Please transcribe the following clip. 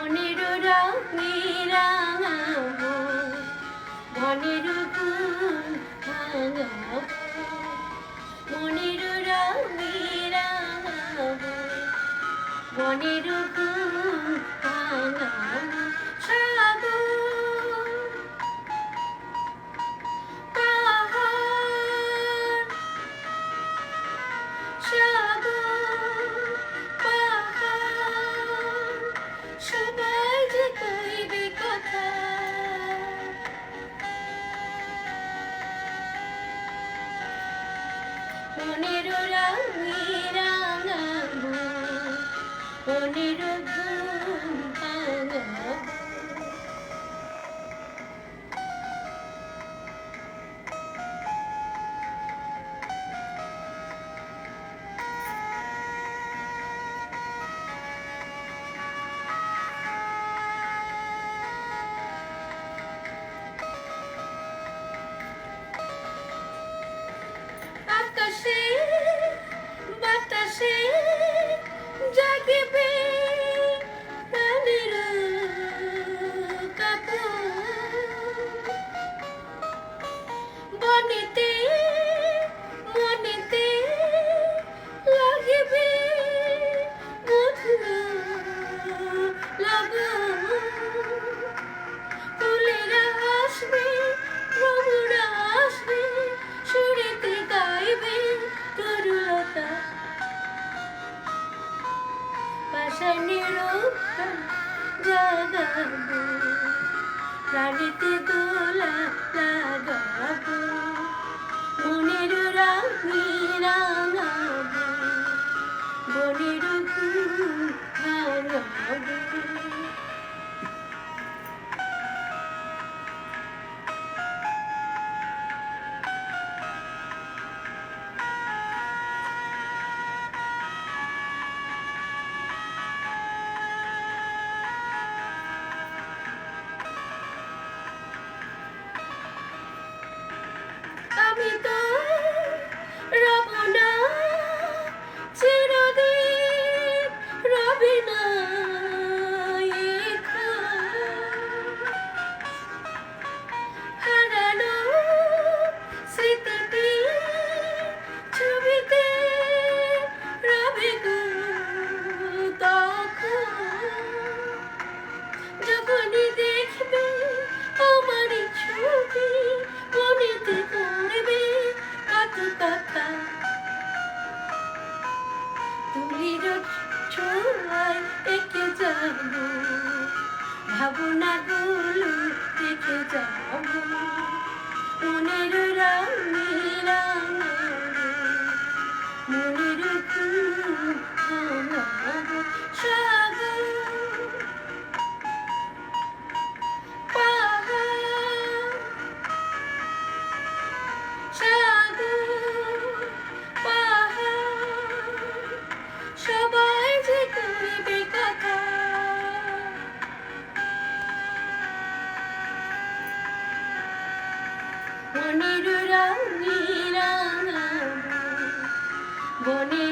মনের রঙে রাঙাবো, মনের ঘুম ভাঙাবো, মনের রঙে রাঙাবো, মনের ঘুম ভাঙাবো। সাগর পাহাড়, সাগর পাহাড়, সবাই যে কইবে কথা। মনের রঙে রাঙাবো, মনের ঘুম ভাঙাবো। আকাশে বাতাসে জাগিবে প্রাণের কাঁপন। বনেতে মনেতে লাগিবে মধুর লগন। ফুলেরা আসবে, ভ্রমরা আসবে, সুরেতে গাইবে তরুলতা। পাষাণের জাগাবো, প্রাণীতে দোলা লাগাবো, মনের রঙে রাঙাবো, মনের ঘুম ভাঙাবো। আমি তো রব না চিরদিন, রবি না হারানো স্মৃতিতে ছবিতে রবি গো তখন। যখনই দেখবে আমার ছবি, মনেতে পড়বে কত কথা। তুলির ছোঁয়ায় এঁকে যাবো, ভাবনাগুলো দেখে যাবো, মনের রঙে রাঙাবো, মনের ঘুম ভাঙাবো। সাগর পাহাড়, সাগর পাহাড়, সবাই যে কইবে কথা। মনের রঙে রাঙাবো, মনের